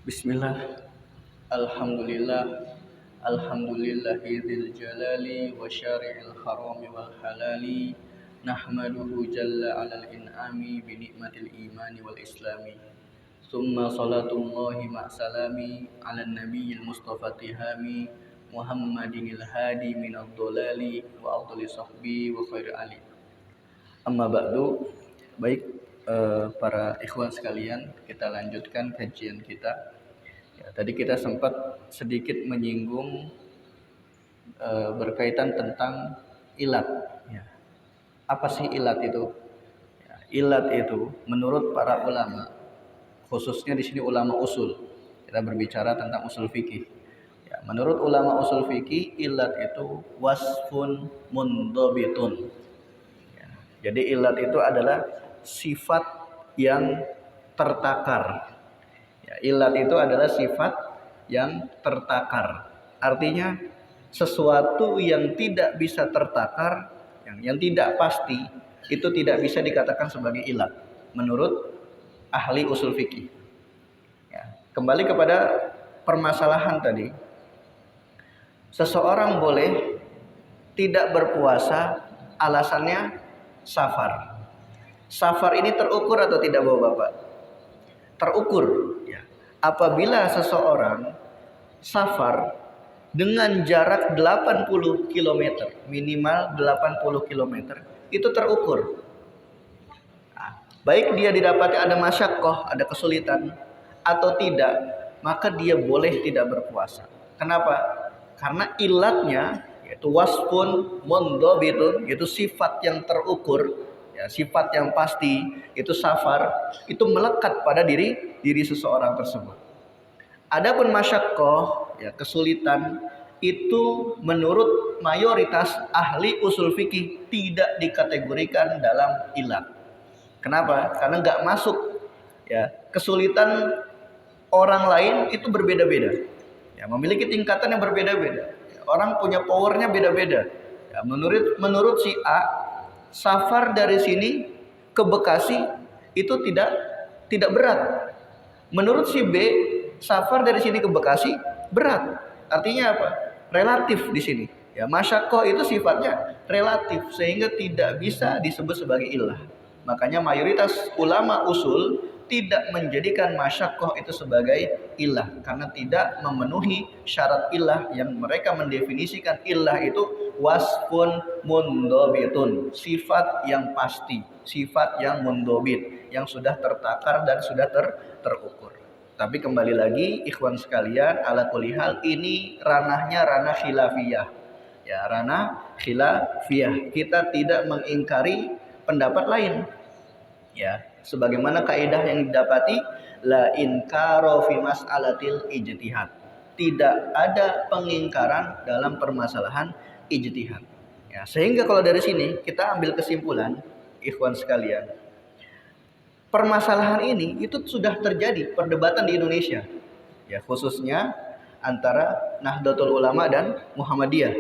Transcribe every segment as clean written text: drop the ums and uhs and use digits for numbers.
Bismillah, Alhamdulillah, Alhamdulillahi dzil jalali wa syari'il harami wal halali, nahmaduhu jalla alal in'ami bi ni'matil imani wal islami. Summa salatullahi ma'salami ala nabiyil mustafa tihami, Muhammadinil hadi minad dolali wa afdali sahbi wa khairi ali. Amma ba'du, baik para ikhwan sekalian, kita lanjutkan kajian kita. Ya, tadi kita sempat sedikit menyinggung berkaitan tentang ilat. Ya. Apa sih ilat itu? Ya, ilat itu menurut para ulama, khususnya di sini ulama usul. Kita berbicara tentang usul fikih. Ya, menurut ulama usul fikih, ilat itu wasfun mundhabitun. Ya, jadi ilat itu adalah sifat yang tertakar. Ya, ilat itu adalah sifat yang tertakar. Artinya sesuatu yang tidak bisa tertakar, yang tidak pasti, itu tidak bisa dikatakan sebagai ilat menurut ahli usul fikih. Ya, kembali kepada permasalahan tadi, seseorang boleh tidak berpuasa alasannya safar. Safar ini terukur atau tidak Bapak-bapak? Terukur. Ya. Apabila seseorang safar dengan jarak 80 km, minimal 80 km, itu terukur. Nah, baik dia didapati ada masyaqqah, ada kesulitan atau tidak, maka dia boleh tidak berpuasa. Kenapa? Karena ilatnya yaitu wasfun mundhabitun, yaitu sifat yang terukur. Ya, sifat yang pasti itu safar, itu melekat pada diri seseorang tersebut. Adapun masyaqqah, ya kesulitan, itu menurut mayoritas ahli usul fikih tidak dikategorikan dalam ilat. Kenapa? Karena nggak masuk. Ya, kesulitan orang lain itu berbeda-beda. Ya, memiliki tingkatan yang berbeda-beda. Ya, orang punya powernya beda-beda. Ya, menurut si A, safar dari sini ke Bekasi itu tidak berat. Menurut si B, safar dari sini ke Bekasi berat. Artinya apa? Relatif di sini. Ya, masyaqqah itu sifatnya relatif sehingga tidak bisa disebut sebagai illah. Makanya mayoritas ulama usul tidak menjadikan masyaqqah itu sebagai illah karena tidak memenuhi syarat illah yang mereka mendefinisikan illah itu wasfun mundhabitun, sifat yang pasti, sifat yang mundhabit, yang sudah tertakar dan sudah terukur. Tapi kembali lagi ikhwan sekalian, ala kulli hal ini ranahnya ranah khilafiyah. Ya, ranah khilafiyah. Kita tidak mengingkari pendapat lain. Ya, sebagaimana kaidah yang didapati la inkaro fi mas'alatil ijtihad. Tidak ada pengingkaran dalam permasalahan ijtihad. Ya, sehingga kalau dari sini kita ambil kesimpulan, ikhwan sekalian, permasalahan ini itu sudah terjadi perdebatan di Indonesia. Ya, khususnya antara Nahdlatul Ulama dan Muhammadiyah.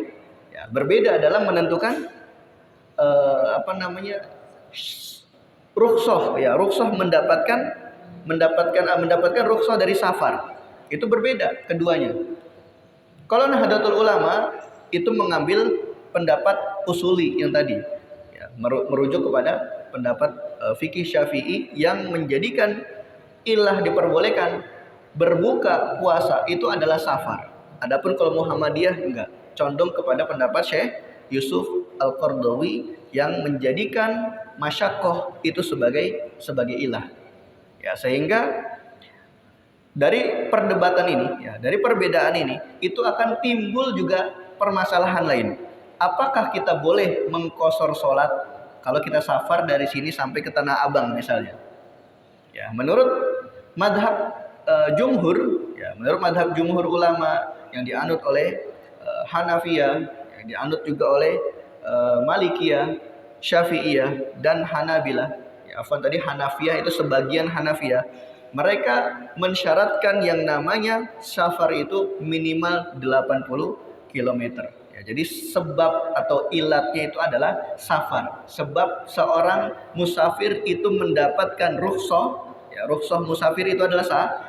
Ya, berbeda dalam menentukan rukhsah. Ya, rukhsah mendapatkan rukhsah dari safar. Itu berbeda keduanya. Kalau Nahdlatul Ulama itu mengambil pendapat usuli yang tadi, ya, merujuk kepada pendapat fikih Syafi'i yang menjadikan ilah diperbolehkan berbuka puasa itu adalah safar. Adapun kalau Muhammadiyah enggak, condong kepada pendapat Syekh Yusuf Al-Qardawi yang menjadikan masyaqqah itu sebagai ilah. Ya, sehingga dari perdebatan ini, ya, dari perbedaan ini, itu akan timbul juga permasalahan lain. Apakah kita boleh mengqashar sholat kalau kita safar dari sini sampai ke Tanah Abang misalnya? Ya, menurut madhab menurut madhab jumhur ulama yang dianut oleh Hanafiyah, yang dianut juga oleh Malikiyah, Syafi'iyah dan Hanabilah. Ya, tadi Hanafiyah itu sebagian Hanafiyah. Mereka mensyaratkan yang namanya safar itu minimal 80 km. Ya, jadi sebab atau ilatnya itu adalah safar. Sebab seorang musafir itu mendapatkan rukhsah Ya, rukhsah musafir itu adalah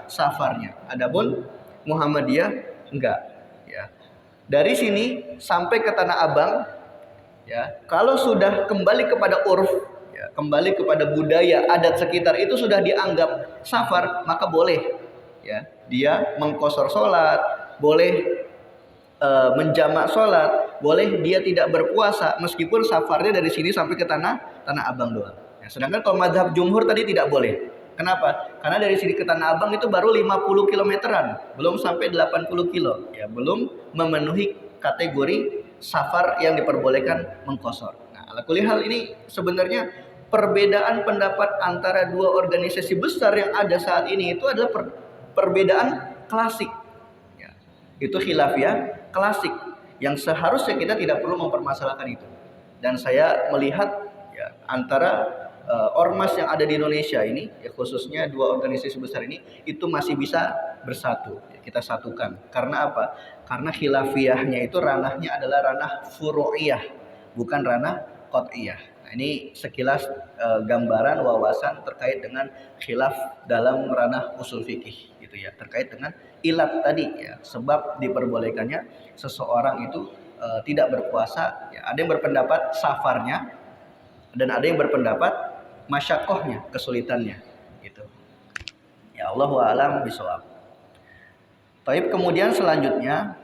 safarnya. Adapun Muhammadiyah enggak. Ya. Dari sini sampai ke Tanah Abang, ya, kalau sudah kembali kepada urf, ya, kembali kepada budaya adat sekitar itu sudah dianggap safar, maka boleh, ya, dia mengqashar sholat, boleh menjamak sholat, boleh dia tidak berpuasa meskipun safarnya dari sini sampai ke Tanah Abang doang. Ya, sedangkan kalau mazhab jumhur tadi tidak boleh. Kenapa? Karena dari sini ke Tanah Abang itu baru 50 kilometeran, belum sampai 80 kilo, ya, belum memenuhi kategori safar yang diperbolehkan mengqashar. Nah, ala kulli hal ini sebenarnya perbedaan pendapat antara dua organisasi besar yang ada saat ini itu adalah perbedaan klasik. Ya, itu khilafiyah klasik yang seharusnya kita tidak perlu mempermasalahkan itu. Dan saya melihat, ya, antara ormas yang ada di Indonesia ini, ya, khususnya dua organisasi besar ini, itu masih bisa bersatu, ya, kita satukan. Karena apa? Karena khilafiyahnya itu ranahnya adalah ranah furu'iyah, bukan ranah qat'iyah. Nah, ini sekilas gambaran wawasan terkait dengan khilaf dalam ranah usul fikih, gitu ya, terkait dengan ilat tadi, ya, sebab diperbolehkannya seseorang itu tidak berpuasa, ya, ada yang berpendapat safarnya dan ada yang berpendapat masyakohnya, kesulitannya, gitu. Ya, Allahu a'lam bishawab. Taib, kemudian selanjutnya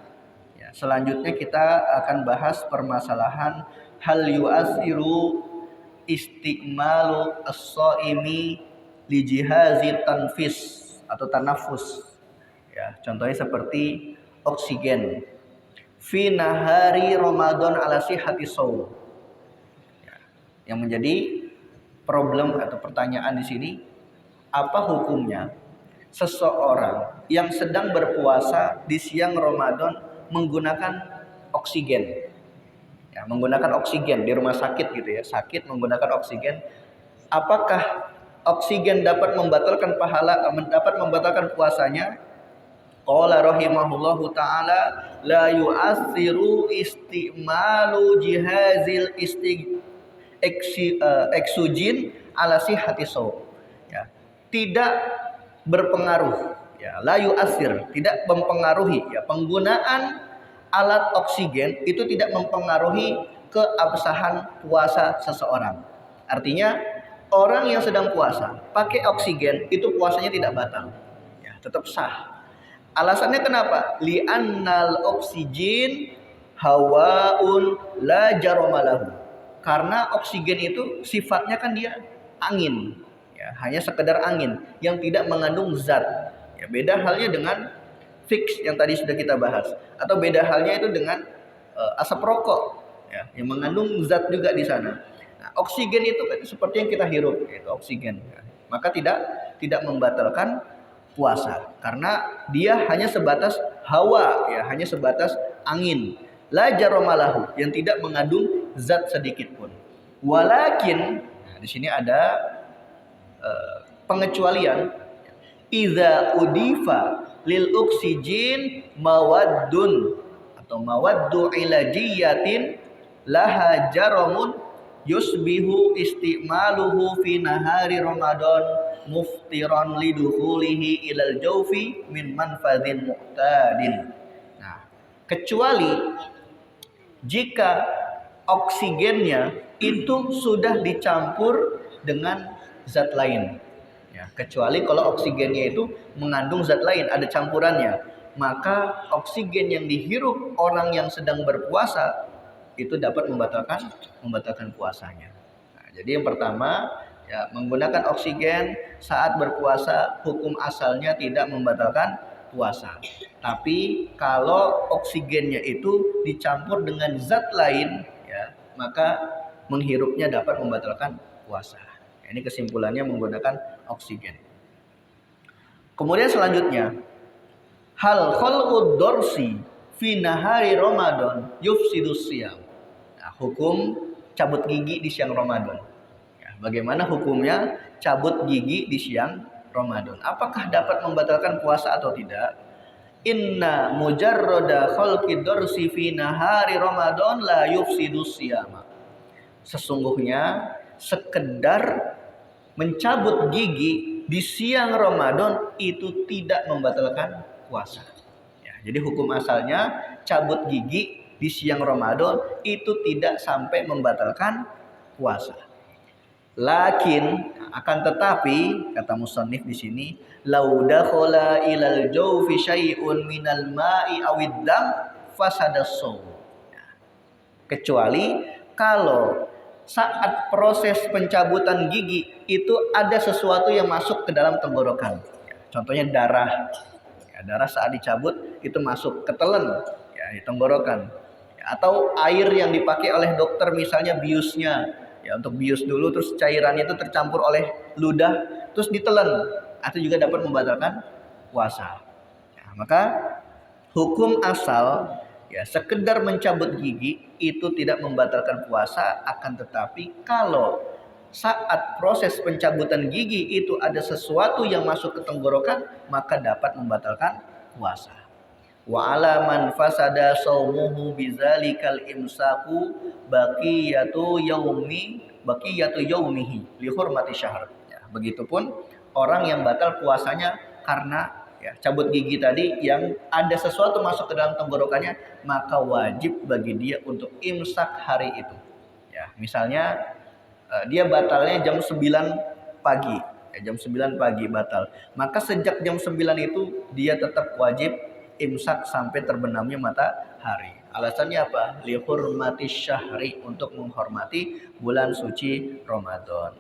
kita akan bahas permasalahan hal yu'asiru istiqmalu as-shaimi li jihazi tanfis atau tanafus. Ya, contohnya seperti oksigen fi nahari Ramadan ala sihhati shaum. Ya, yang menjadi problem atau pertanyaan di sini, apa hukumnya seseorang yang sedang berpuasa di siang Ramadan menggunakan oksigen? Ya, menggunakan oksigen di rumah sakit, gitu ya, sakit menggunakan oksigen. Apakah oksigen dapat membatalkan puasanya? Qala rahimahullahu ta'ala la yu'assiru istimalu jihazil eksujin ala sihhati shaum. Ya, tidak berpengaruh, ya, la yu'assir, tidak mempengaruhi, ya, penggunaan alat oksigen itu tidak mempengaruhi keabsahan puasa seseorang. Artinya orang yang sedang puasa pakai oksigen itu puasanya tidak batal, ya, tetap sah. Alasannya kenapa? Li'annal oksigen hawaun la jaromalahu. Karena oksigen itu sifatnya kan dia angin, ya, hanya sekedar angin yang tidak mengandung zat. Ya, beda halnya dengan fix yang tadi sudah kita bahas, atau beda halnya itu dengan asap rokok, ya, yang mengandung zat juga di sana. Nah, oksigen itu kan seperti yang kita hirup, yaitu oksigen. Ya. Maka tidak membatalkan puasa karena dia hanya sebatas hawa, ya, hanya sebatas angin. La jaromalahu, yang tidak mengandung zat sedikit pun. Walakin, nah, di sini ada pengecualian. Idza udifa lil oksigen mawaddun atau mawaddu ilajiyatin laha jaramun yusbihu istimaluhu fi nahari Ramadan muftiran lidukhulihi ilal jawfi min manfadhin mu'tadin. Nah, kecuali jika oksigennya itu sudah dicampur dengan zat lain, ya, kecuali kalau oksigennya itu mengandung zat lain, ada campurannya, maka oksigen yang dihirup orang yang sedang berpuasa itu dapat membatalkan puasanya. Nah, jadi yang pertama, ya, menggunakan oksigen saat berpuasa hukum asalnya tidak membatalkan puasa. Tapi kalau oksigennya itu dicampur dengan zat lain, ya, maka menghirupnya dapat membatalkan puasa. Ini kesimpulannya menggunakan oksigen. Kemudian selanjutnya, hal khalqud dorsi fi nahari Ramadan yufsidus siyam. Nah, hukum cabut gigi di siang Ramadan. Ya, bagaimana hukumnya cabut gigi di siang Ramadan? Apakah dapat membatalkan puasa atau tidak? Inna mujarrada khalqid dorsi fi nahari Ramadan la yufsidus siyama. Sesungguhnya sekedar mencabut gigi di siang Ramadan itu tidak membatalkan puasa. Ya, jadi hukum asalnya cabut gigi di siang Ramadan itu tidak sampai membatalkan puasa. Lakin akan tetapi kata musannif di sini, lau dakhala ilal jawfi syai'un minal ma'i awid dam fasada shaum. Kecuali kalau saat proses pencabutan gigi itu ada sesuatu yang masuk ke dalam tenggorokan. Contohnya darah. Ya, darah saat dicabut itu masuk ke telan, ya, di tenggorokan. Ya, atau air yang dipakai oleh dokter misalnya biusnya. Ya, untuk bius dulu terus cairannya itu tercampur oleh ludah terus ditelan, atau juga dapat membatalkan puasa. Ya, maka hukum asal ya sekedar mencabut gigi itu tidak membatalkan puasa, akan tetapi kalau saat proses pencabutan gigi itu ada sesuatu yang masuk ke tenggorokan maka dapat membatalkan puasa. Wa alaman fasada saumuhu bizalikal imsaku baqiyatu yaumihi li hurmati syahr. Ya, begitupun orang yang batal puasanya karena ya, cabut gigi tadi yang ada sesuatu masuk ke dalam tenggorokannya, maka wajib bagi dia untuk imsak hari itu. Ya, misalnya dia batalnya jam 9 pagi. Ya, jam 9 pagi batal. Maka sejak jam 9 itu dia tetap wajib imsak sampai terbenamnya matahari. Alasannya apa? Lihurmati syahri, untuk menghormati bulan suci Ramadan.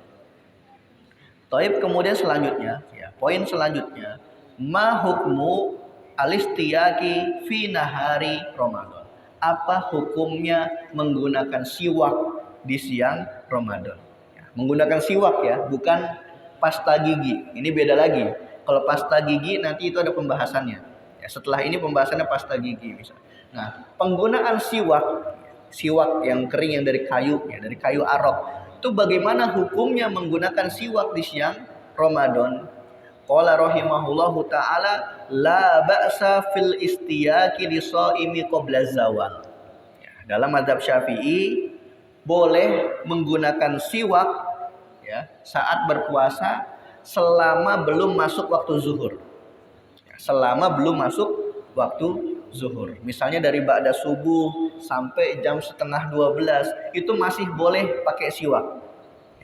Taib, kemudian selanjutnya, ya, poin selanjutnya, ma hukmu alistiyaki fi nahari Ramadan. Apa hukumnya menggunakan siwak di siang Ramadan? Ya, menggunakan siwak ya, bukan pasta gigi. Ini beda lagi. Kalau pasta gigi nanti itu ada pembahasannya. Ya, setelah ini pembahasannya pasta gigi misalnya. Nah, penggunaan siwak yang kering yang dari kayu, ya, dari kayu arok. Itu bagaimana hukumnya menggunakan siwak di siang Ramadan? Qala rahimahullahu taala la ba'sa fil istiyaki li shaimi qabla zawal. Ya, dalam mazhab Syafi'i boleh menggunakan siwak ya saat berpuasa selama belum masuk waktu zuhur. Selama belum masuk waktu zuhur. Misalnya dari ba'da subuh sampai jam setengah 12 itu masih boleh pakai siwak.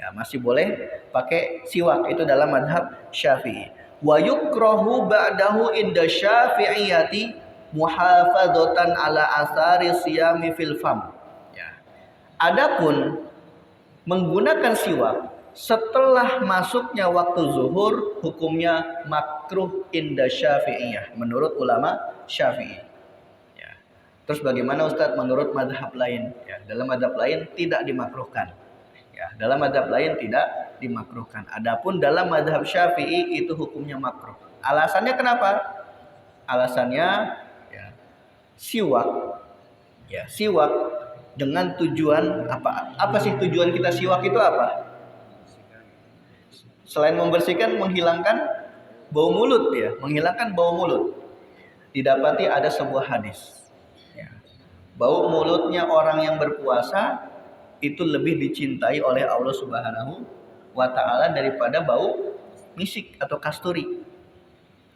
Ya, masih boleh pakai siwak, itu dalam mazhab Syafi'i. Wa yukrahu ba'dahu inda Syafi'iyati muhafadzatan ala athari siyami fil fam. Ya. Adapun menggunakan siwak setelah masuknya waktu zuhur, hukumnya makruh inda Syafi'iyah, menurut ulama Syafi'i. Ya. Terus bagaimana Ustadz menurut madhab lain? Ya, dalam madhab lain tidak dimakruhkan. Ya, dalam madhab lain tidak dimakruhkan. Adapun dalam madhab Syafi'i itu hukumnya makruh. Alasannya kenapa? Alasannya ya, siwak dengan tujuan apa? Apa sih tujuan kita siwak itu apa? Selain membersihkan, menghilangkan bau mulut ya, menghilangkan bau mulut. Didapati ada sebuah hadis. Ya. Bau mulutnya orang yang berpuasa itu lebih dicintai oleh Allah Subhanahu wa taala daripada bau misik atau kasturi.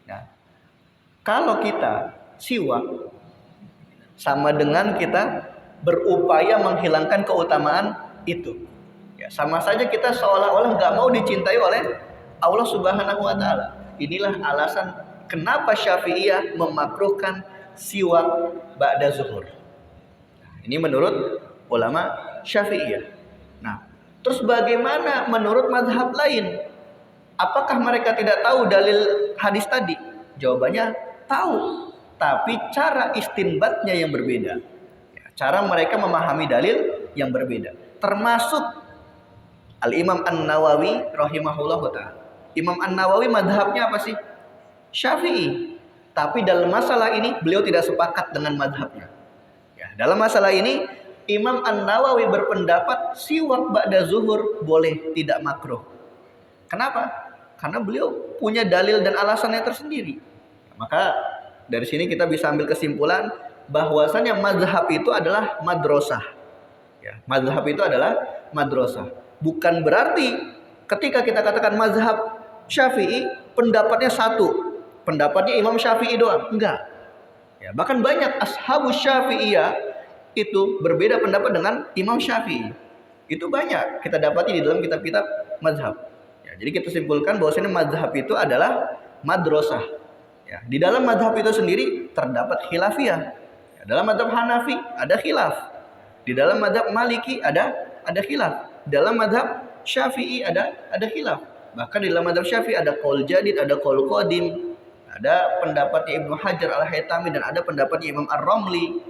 Nah, kalau kita siwak sama dengan kita berupaya menghilangkan keutamaan itu. Ya, sama saja kita seolah-olah nggak mau dicintai oleh Allah Subhanahu wa taala. Inilah alasan kenapa Syafi'iyah memakruhkan siwak ba'da zuhur. Nah, ini menurut ulama Syafi'iyah. Nah, terus bagaimana menurut mazhab lain? Apakah mereka tidak tahu dalil hadis tadi? Jawabannya tahu, tapi cara istinbatnya yang berbeda. Ya, cara mereka memahami dalil yang berbeda. Termasuk Al-Imam An-Nawawi rahimahullahu ta'ala. Imam An-Nawawi madhabnya apa sih? Syafi'i. Tapi dalam masalah ini beliau tidak sepakat dengan madhabnya. Ya, dalam masalah ini Imam An-Nawawi berpendapat siwak ba'da zuhur boleh, tidak makruh. Kenapa? Karena beliau punya dalil dan alasannya tersendiri. Maka dari sini kita bisa ambil kesimpulan bahwasanya mazhab itu adalah madrasah. Ya, mazhab itu adalah madrasah. Bukan berarti ketika kita katakan mazhab Syafi'i pendapatnya satu, pendapatnya Imam Syafi'i doang. Enggak. Ya, bahkan banyak ashabus Syafi'iyah itu berbeda pendapat dengan Imam Syafi'i. Itu banyak kita dapati di dalam kitab-kitab mazhab. Ya, jadi kita simpulkan bahwasanya mazhab itu adalah madrasah. Ya, di dalam mazhab itu sendiri terdapat khilafiyah. Ya, dalam mazhab Hanafi ada khilaf. Di dalam mazhab Maliki ada khilaf. Dalam mazhab Syafi'i ada khilaf. Bahkan di dalam mazhab Syafi'i ada qaul jadid, ada qaul qadim, ada pendapatnya Ibnu Hajar Al-Haytami dan ada pendapatnya Imam Ar-Ramli,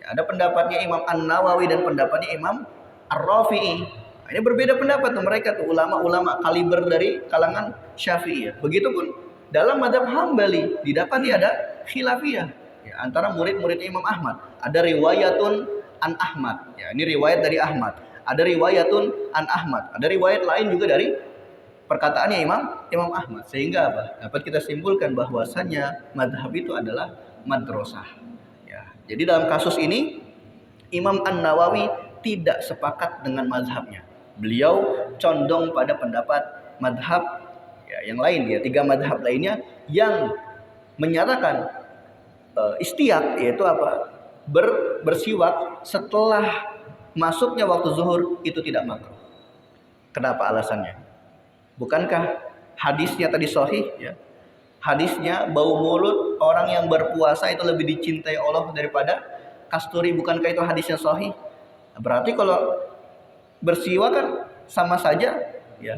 ada pendapatnya Imam An-Nawawi dan pendapatnya Imam Ar-Rafi'i. Nah, ini berbeda pendapat tuh mereka tuh ulama-ulama kaliber dari kalangan Syafi'iyah. Begitupun dalam mazhab Hambali didapati ada khilafiyah ya, antara murid-murid Imam Ahmad. Ada riwayatun an Ahmad. Ya, ini riwayat dari Ahmad. Ada riwayatun an Ahmad. Ada riwayat lain juga dari perkataannya Imam Ahmad. Sehingga apa? Dapat kita simpulkan bahwasannya mazhab itu adalah madrasah. Ya, jadi dalam kasus ini Imam An-Nawawi tidak sepakat dengan mazhabnya. Beliau condong pada pendapat mazhab ya, yang lain ya, 3 mazhab lainnya yang menyatakan istiak, yaitu apa? Bersiwak setelah masuknya waktu zuhur itu tidak makruh. Kenapa alasannya? Bukankah hadisnya tadi sahih ya? Hadisnya bau mulut orang yang berpuasa itu lebih dicintai Allah daripada kasturi. Bukankah itu hadisnya sahih? Berarti kalau bersiwak kan sama saja ya,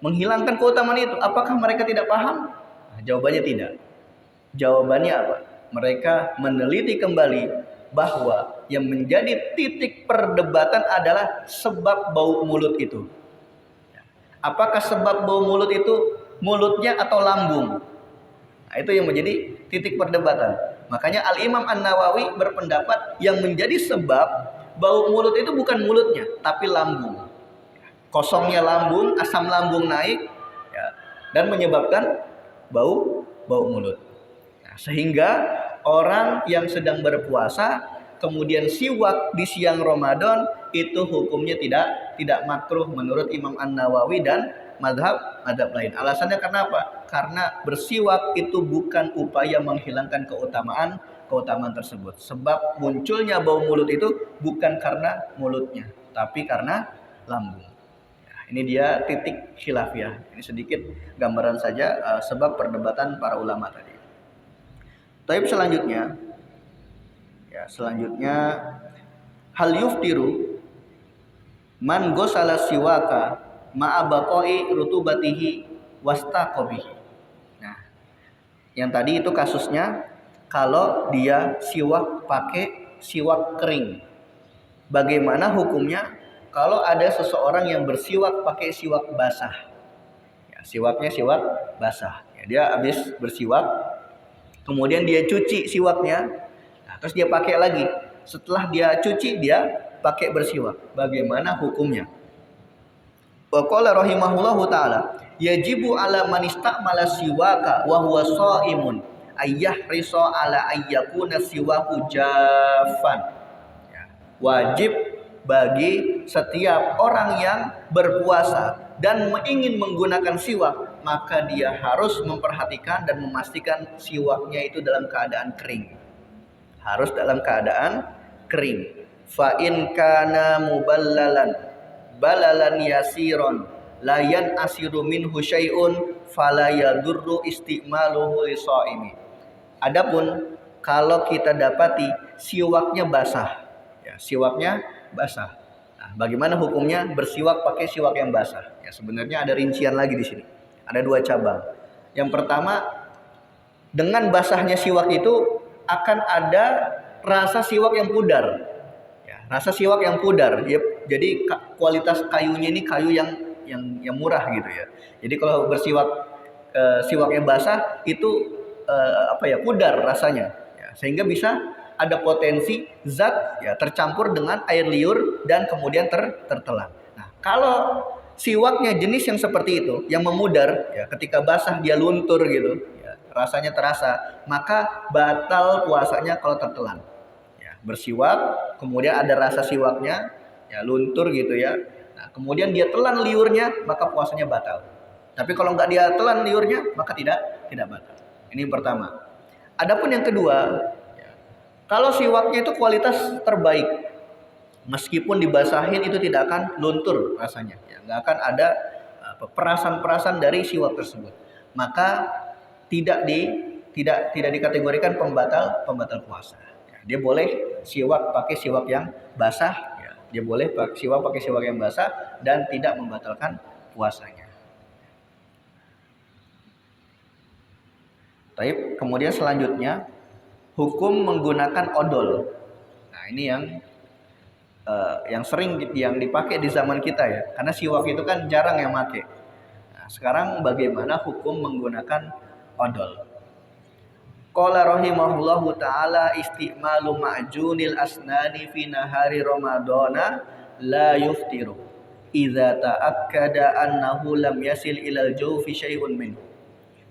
menghilangkan keutamaan itu. Apakah mereka tidak paham? Nah, jawabannya tidak. Jawabannya apa? Mereka meneliti kembali bahwa yang menjadi titik perdebatan adalah sebab bau mulut itu. Apakah sebab bau mulut itu mulutnya atau lambung? Nah, itu yang menjadi titik perdebatan. Makanya Al-Imam An-Nawawi berpendapat yang menjadi sebab bau mulut itu bukan mulutnya, tapi lambung. Kosongnya lambung, asam lambung naik, ya, dan menyebabkan bau mulut. Nah, sehingga orang yang sedang berpuasa kemudian siwak di siang Ramadan itu hukumnya tidak makruh menurut Imam An-Nawawi dan mazhab lain. Alasannya kenapa? Karena bersiwak itu bukan upaya menghilangkan keutamaan tersebut. Sebab munculnya bau mulut itu bukan karena mulutnya, tapi karena lambung. Nah, ini dia titik khilafiyah. Ini sedikit gambaran saja sebab perdebatan para ulama tadi. Taib selanjutnya, hal yuftiru man gosala siwaka ma'abaqoi rutubatihi wastaqobihi. Nah, yang tadi itu kasusnya kalau dia siwak pakai siwak kering. Bagaimana hukumnya kalau ada seseorang yang bersiwak pakai siwak basah? Ya, siwaknya siwak basah. Ya, dia habis bersiwak, kemudian dia cuci siwaknya, nah, terus dia pakai lagi. Setelah dia cuci, dia pakai bersiwak. Bagaimana hukumnya? Wa qala rahimahullahu taala, yajibu ala man istamala siwaka wa huwa shaimun ayyah riso ala ayyakuna siwaku jafan. Ya, wajib bagi setiap orang yang berpuasa dan ingin menggunakan siwak, maka dia harus memperhatikan dan memastikan siwaknya itu dalam keadaan kering. Harus dalam keadaan kering. Fa in kana muballalan balalan yasiron layan asiru minhu syai'un fala yadurru istimaluhu lisaimi. Adapun kalau kita dapati siwaknya basah, ya, siwaknya basah. Nah, bagaimana hukumnya bersiwak pakai siwak yang basah? Ya, sebenarnya ada rincian lagi di sini. Ada 2 cabang. Yang pertama, dengan basahnya siwak itu akan ada rasa siwak yang pudar. Ya, rasa siwak yang pudar. Ya, jadi kualitas kayunya ini kayu yang murah gitu ya. Jadi kalau bersiwak siwaknya basah itu pudar rasanya ya, sehingga bisa ada potensi zat ya tercampur dengan air liur dan kemudian tertelan. Nah, kalau siwaknya jenis yang seperti itu yang memudar ya, ketika basah dia luntur gitu ya, rasanya terasa, maka batal puasanya kalau tertelan ya. Bersiwak kemudian ada rasa siwaknya ya luntur gitu ya, nah kemudian dia telan liurnya, maka puasanya batal Tapi kalau nggak dia telan liurnya, maka tidak batal. Ini yang pertama. Adapun yang kedua, kalau siwaknya itu kualitas terbaik, meskipun dibasahin itu tidak akan luntur rasanya, ya, nggak akan ada perasan-perasan dari siwak tersebut. Maka tidak dikategorikan pembatal puasa. Ya, dia boleh siwak pakai siwak yang basah, ya. Dia boleh siwak pakai siwak yang basah dan tidak membatalkan puasanya. Baik, kemudian selanjutnya hukum menggunakan odol. Nah, ini yang sering yang dipakai di zaman kita ya, karena siwak itu kan jarang yang pakai. Nah, sekarang bagaimana hukum menggunakan odol? Qala rahimahullahu ta'ala isti'malu ma'junil asnani fi nahari ramadana la yuftiru idza ta'akkada annahu lam yasil ilal jawfi syai'un minhu.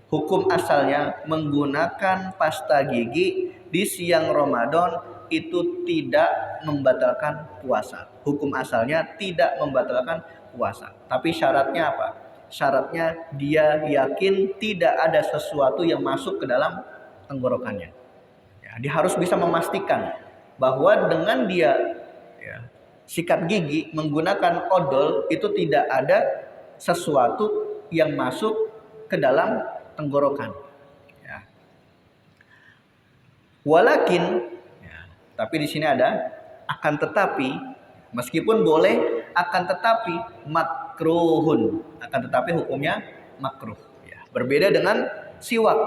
Hukum asalnya menggunakan pasta gigi di siang Ramadan itu tidak membatalkan puasa. Hukum asalnya tidak membatalkan puasa. Tapi syaratnya apa? Syaratnya dia yakin tidak ada sesuatu yang masuk ke dalam tenggorokannya. Ya, dia harus bisa memastikan bahwa dengan dia sikat gigi menggunakan odol itu tidak ada sesuatu yang masuk ke dalam tenggorokan. Ya. Walakin, ya, tapi di sini ada akan tetapi, meskipun boleh, akan tetapi makruhun, akan tetapi hukumnya makruh. Ya. Berbeda dengan siwak.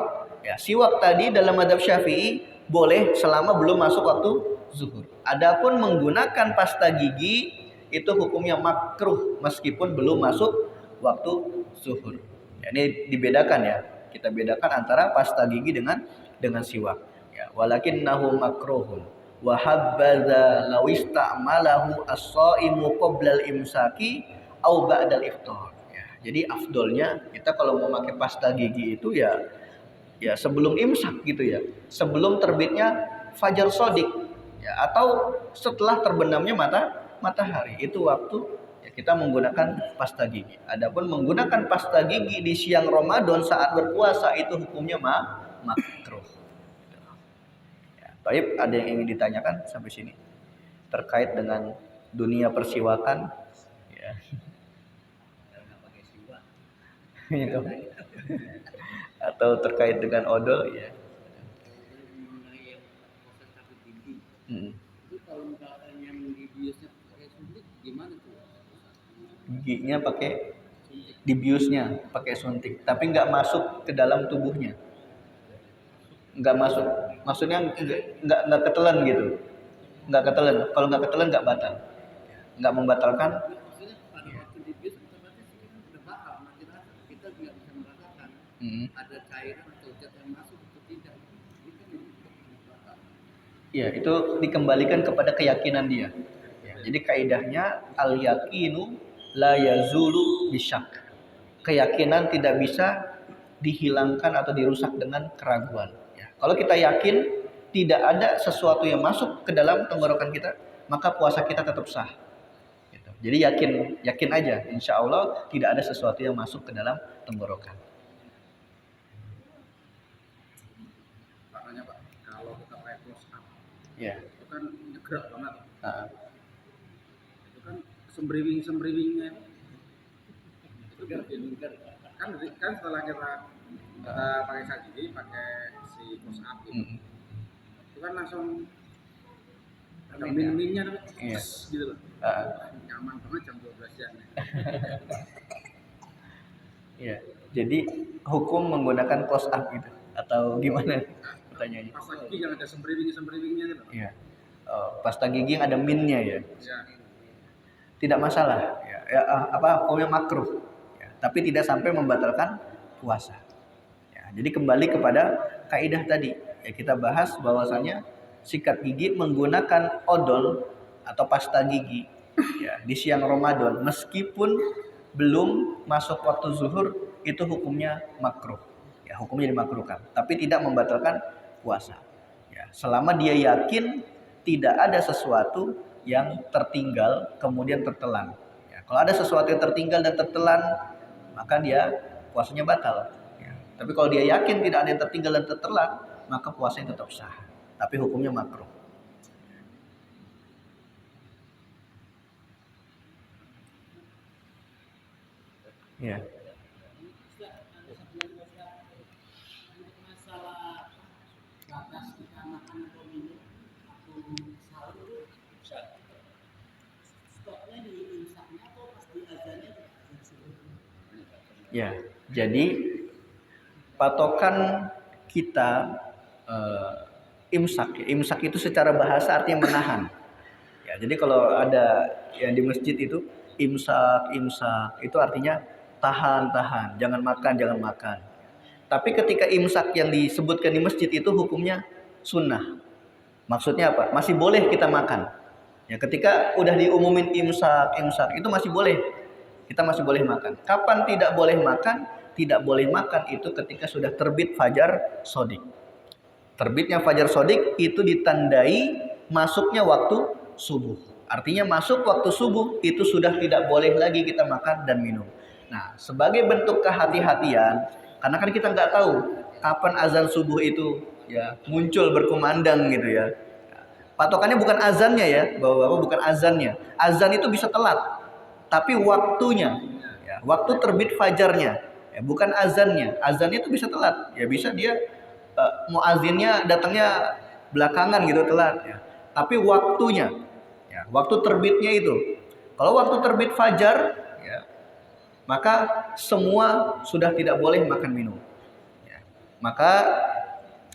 Ya, siwak tadi dalam mazhab Syafi'i boleh selama belum masuk waktu zuhur. Adapun menggunakan pasta gigi itu hukumnya makruh meskipun belum masuk waktu zuhur. Ya, ini dibedakan ya. Kita bedakan antara pasta gigi dengan siwak. Ya, walakinnahu makruhun wa habbaza law ista'malahu as-shaimu qabla al-imsaki au ba'da al-iftar. Ya, jadi afdolnya kita kalau mau pakai pasta gigi itu ya sebelum imsak gitu ya, sebelum terbitnya fajar sodik ya, atau setelah terbenamnya matahari, itu waktu ya, kita menggunakan pasta gigi. Adapun menggunakan pasta gigi di siang Ramadan saat berpuasa itu hukumnya makruh. Ya, baik, ada yang ingin ditanyakan sampai sini terkait dengan dunia persiwakan ya. Itu atau terkait dengan odol ya. Itu kalau misalkan yang dibiusnya pakai suntik gimana tuh? Giginya pakai dibiusnya pakai suntik, tapi nggak masuk ke dalam tubuhnya, nggak masuk. Maksudnya nggak ketelan gitu, nggak ketelan. Kalau nggak ketelan nggak batal, nggak membatalkan. Maksudnya pada waktu dibius otomatis ini kan udah bakal mati rasa, kita nggak bisa merasakan ada cairan atau zat yang masuk atau tidak. Itu bakal. Ya, itu dikembalikan kepada keyakinan dia. Ya, jadi kaidahnya al yakinu la yazulu bisyak. Keyakinan tidak bisa dihilangkan atau dirusak dengan keraguan. Ya, kalau kita yakin tidak ada sesuatu yang masuk ke dalam tenggorokan kita, maka puasa kita tetap sah. Gitu. Jadi yakin aja, insya Allah tidak ada sesuatu yang masuk ke dalam tenggorokan. Makanya Pak, kalau kita pakai close up, Ya. itu kan gerak banget. Itu kan sembriwingnya itu bikin kan setelah kita pakai saji, pakai si close up itu, itu kan langsung ada min-minnya gitu loh. Nyaman banget jam 12 siang. Iya. Jadi hukum menggunakan close up gitu atau gimana pertanyaannya? Pasta gigi yang ada sembriwingnya gitu. Iya. Pasta gigi yang ada minnya ya. Ya. Tidak masalah. Ya, hukumnya makruh. Ya, tapi tidak sampai membatalkan puasa. Ya, jadi kembali kepada kaidah tadi. Ya, kita bahas bahwasanya sikat gigi menggunakan odol atau pasta gigi ya, di siang Ramadan meskipun belum masuk waktu zuhur itu hukumnya makruh. Ya, hukumnya dimakruhkan, tapi tidak membatalkan puasa. Ya, selama dia yakin tidak ada sesuatu yang tertinggal kemudian tertelan. Ya, kalau ada sesuatu yang tertinggal dan tertelan, maka dia puasanya batal. Ya. Tapi kalau dia yakin tidak ada yang tertinggal dan tertelan, maka puasanya tetap sah. Tapi hukumnya makruh. Ya. Ya, jadi patokan kita imsak. Imsak itu secara bahasa artinya menahan. Ya, jadi kalau ada yang di masjid itu imsak, imsak itu artinya tahan, tahan, jangan makan, jangan makan. Tapi ketika imsak yang disebutkan di masjid itu hukumnya sunnah. Maksudnya apa? Masih boleh kita makan. Ya, ketika udah diumumin imsak, imsak itu masih boleh. Kita masih boleh makan. Kapan tidak boleh makan? Tidak boleh makan itu ketika sudah terbit fajar sodik. Terbitnya fajar sodik itu ditandai masuknya waktu subuh. Artinya masuk waktu subuh itu sudah tidak boleh lagi kita makan dan minum. Nah, sebagai bentuk kehati-hatian, karena kan kita nggak tahu kapan azan subuh itu ya muncul berkumandang gitu ya. Patokannya bukan azannya ya, bapak-bapak, bukan azannya. Azan itu bisa telat, tapi waktunya, ya, waktu terbit fajarnya, ya, bukan azannya. Azannya itu bisa telat, ya bisa dia muazinnya datangnya belakangan gitu telat, ya. Tapi waktunya, ya, waktu terbitnya itu. Kalau waktu terbit fajar, ya, maka semua sudah tidak boleh makan minum. Ya. Maka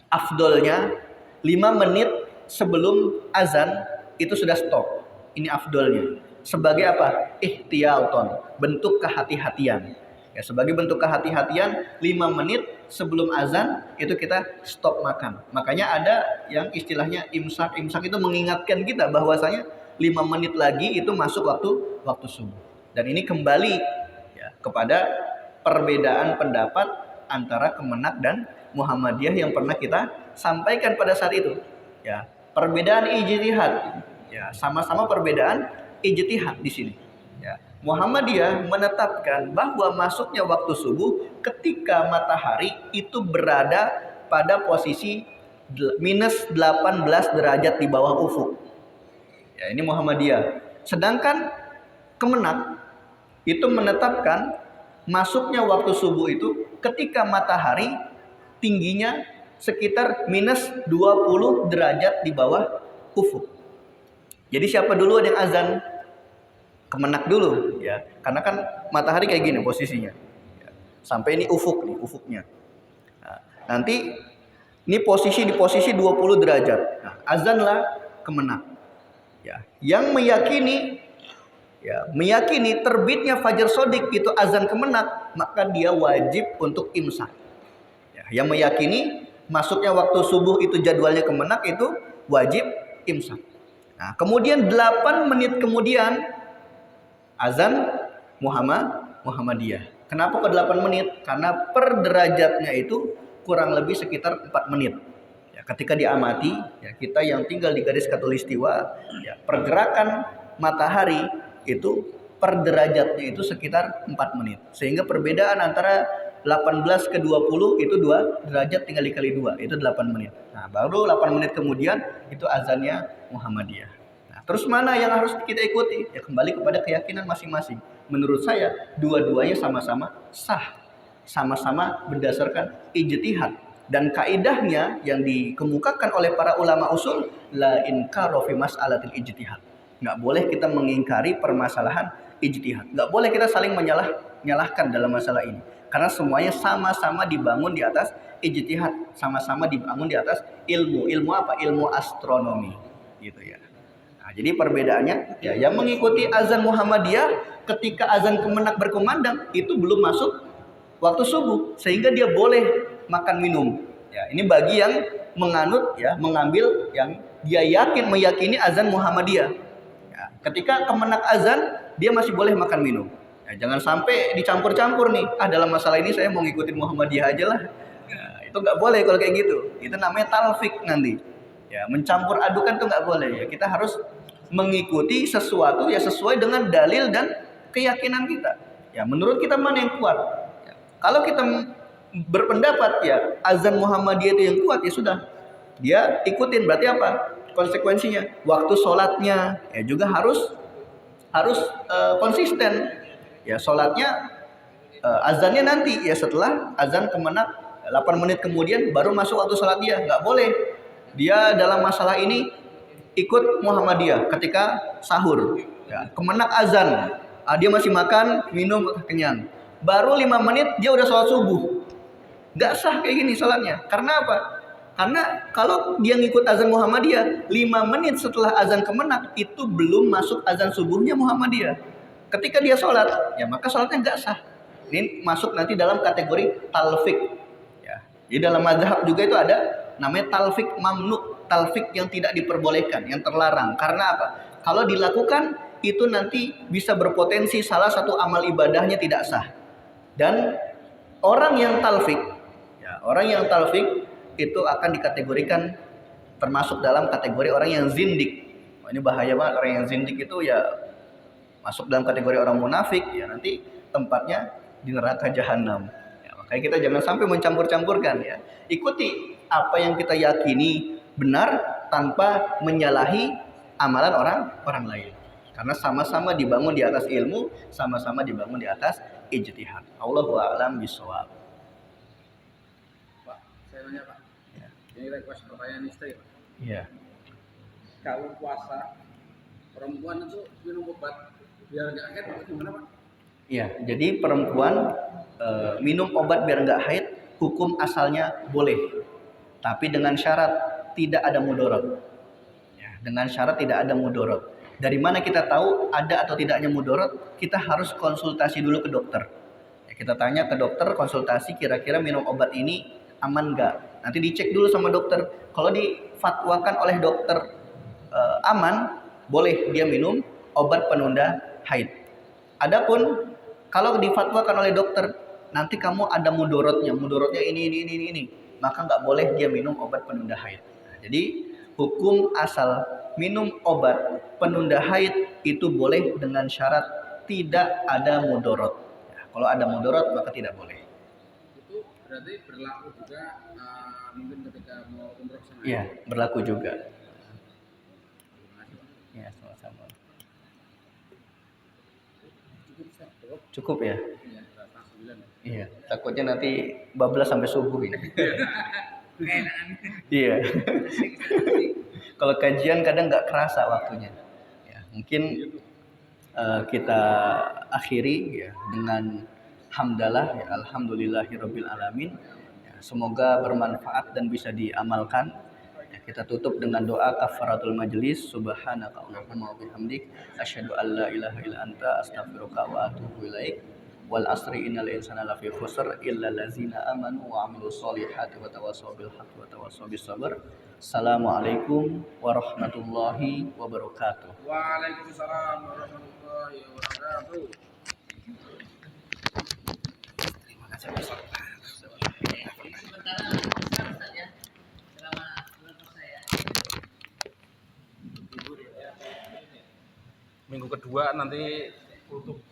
afdolnya 5 menit sebelum azan itu sudah stop. Ini afdolnya. Sebagai apa? Ihtiyatan, bentuk kehati-hatian. Ya, sebagai bentuk kehati-hatian 5 menit sebelum azan itu kita stop makan. Makanya ada yang istilahnya imsak. Imsak itu mengingatkan kita bahwasanya 5 menit lagi itu masuk waktu subuh. Dan ini kembali ya, kepada perbedaan pendapat antara Kemenak dan Muhammadiyah yang pernah kita sampaikan pada saat itu. Ya, perbedaan ijtihad. Ya, sama-sama perbedaan ijtihad di sini. Ya, Muhammadiyah menetapkan bahwa masuknya waktu subuh ketika matahari itu berada pada posisi minus 18 derajat di bawah ufuk. Ya, ini Muhammadiyah. Sedangkan Kemenak itu menetapkan masuknya waktu subuh itu ketika matahari tingginya sekitar minus 20 derajat di bawah ufuk. Jadi siapa dulu yang azan? Kemenak dulu ya. Karena kan matahari kayak gini posisinya. Ya. Sampai ini ufuk nih, ufuknya. Nah, nanti ini posisi di posisi 20 derajat. Nah, azanlah Kemenak. Ya, yang meyakini terbitnya fajar sodik itu azan Kemenak, maka dia wajib untuk imsak. Ya, yang meyakini masuknya waktu subuh itu jadwalnya Kemenak itu wajib imsak. Nah, kemudian 8 menit kemudian azan Muhammadiyah. Kenapa ke 8 menit? Karena per derajatnya itu kurang lebih sekitar 4 menit. Ya, ketika diamati, ya, kita yang tinggal di garis khatulistiwa, ya, pergerakan matahari itu per derajatnya itu sekitar 4 menit. Sehingga perbedaan antara 18 ke 20 itu 2 derajat tinggal dikali 2, itu 8 menit. Nah, baru 8 menit kemudian itu azannya Muhammadiyah. Nah, terus mana yang harus kita ikuti? Ya kembali kepada keyakinan masing-masing. Menurut saya dua-duanya sama-sama sah. Sama-sama berdasarkan ijtihad. Dan kaidahnya yang dikemukakan oleh para ulama usul la inkara fi mas'alatil ijtihad. Nggak boleh kita mengingkari permasalahan ijtihad. Nggak boleh kita saling menyalahkan dalam masalah ini. Karena semuanya sama-sama dibangun di atas ijtihad. Sama-sama dibangun di atas ilmu. Ilmu apa? Ilmu astronomi. Gitu ya. Nah, jadi perbedaannya, ya, yang mengikuti azan Muhammadiyah ketika azan Kemenak berkumandang itu belum masuk waktu subuh. Sehingga dia boleh makan minum. Ya, ini bagi yang menganut, ya, mengambil yang dia meyakini azan Muhammadiyah. Ketika Kemenak azan, dia masih boleh makan minum. Ya, jangan sampai dicampur-campur nih. Dalam masalah ini saya mau ngikutin Muhammadiyah aja lah. Ya, itu nggak boleh kalau kayak gitu. Itu namanya talfik nanti. Ya, mencampur adukan tuh nggak boleh. Ya, kita harus mengikuti sesuatu ya sesuai dengan dalil dan keyakinan kita. Ya, menurut kita mana yang kuat? Ya, Kalau kita berpendapat ya azan Muhammadiyah itu yang kuat, ya sudah, dia ikutin. Berarti apa konsekuensinya? Waktu sholatnya ya juga harus konsisten. Ya sholatnya azannya nanti ya setelah azan kemenak 8 menit kemudian baru masuk waktu sholat dia. Nggak boleh dia dalam masalah ini ikut Muhammadiyah ketika sahur. Ya, kemenak azan, dia masih makan, minum, kenyang. Baru 5 menit dia udah sholat subuh. Nggak sah kayak gini sholatnya. Karena apa? Karena kalau dia ngikut azan Muhammadiyah, 5 menit setelah azan kemenak itu belum masuk azan subuhnya Muhammadiyah. Ketika dia sholat, ya maka sholatnya nggak sah. Ini masuk nanti dalam kategori talfik. Ya. Jadi dalam mazhab juga itu ada namanya talfik mamnu, talfik yang tidak diperbolehkan, yang terlarang. Karena apa? Kalau dilakukan itu nanti bisa berpotensi salah satu amal ibadahnya tidak sah. Dan orang yang talfik itu akan dikategorikan termasuk dalam kategori orang yang zindik. Ini bahaya banget, orang yang zindik itu ya masuk dalam kategori orang munafik, ya nanti tempatnya di neraka jahanam. Ya, makanya kita jangan sampai mencampur-campurkan ya. Ikuti apa yang kita yakini benar tanpa menyalahi amalan orang lain. Karena sama-sama dibangun di atas ilmu, sama-sama dibangun di atas ijtihad. Allahu a'lam bishawab. Pak, saya nanya Pak. Ya. Ini request pertanyaan istri Pak. Iya. Kalau puasa perempuan itu minum obat biar nggak haid gimana Pak? Iya, jadi perempuan minum obat biar nggak haid, hukum asalnya boleh, tapi dengan syarat tidak ada mudorot. Ya, dengan syarat tidak ada mudorot. Dari mana kita tahu ada atau tidaknya mudorot? Kita harus konsultasi dulu ke dokter. Ya, kita tanya ke dokter, konsultasi kira-kira minum obat ini aman nggak? Nanti dicek dulu sama dokter. Kalau difatwakan oleh dokter aman, boleh dia minum obat penunda haid. Adapun kalau difatwakan oleh dokter nanti kamu ada mudorotnya ini, maka nggak boleh dia minum obat penunda haid. Nah, jadi hukum asal minum obat penunda haid itu boleh dengan syarat tidak ada mudorot. Ya, kalau ada mudorot maka tidak boleh. Itu berarti berlaku juga mungkin ketika mau umroh sama. Iya, berlaku juga. Ya, sama-sama. Cukup ya? Iya, takutnya nanti bablas sampai subuh ini. Iya. Kalau kajian kadang nggak kerasa waktunya. Ya, mungkin kita akhiri ya dengan hamdalah, ya, alhamdulillahirabbil alamin. Ya, semoga bermanfaat dan bisa diamalkan. Ya, kita tutup dengan doa kafaratul majlis. Subhanaka Allahumma wa bihamdik asyhadu an la ilaha illa anta astaghfiruka wa atubu ilaik. Wal asri innal insana lafi khusr illa allazina amanu wa amilus solihati wa tawassaw bil haqqi wa tawassaw bis sabr. Assalamualaikum warahmatullahi wabarakatuh. Waalaikumsalam warahmatullahi wabarakatuh. Terima kasih Ustaz. Minggu kedua nanti tutup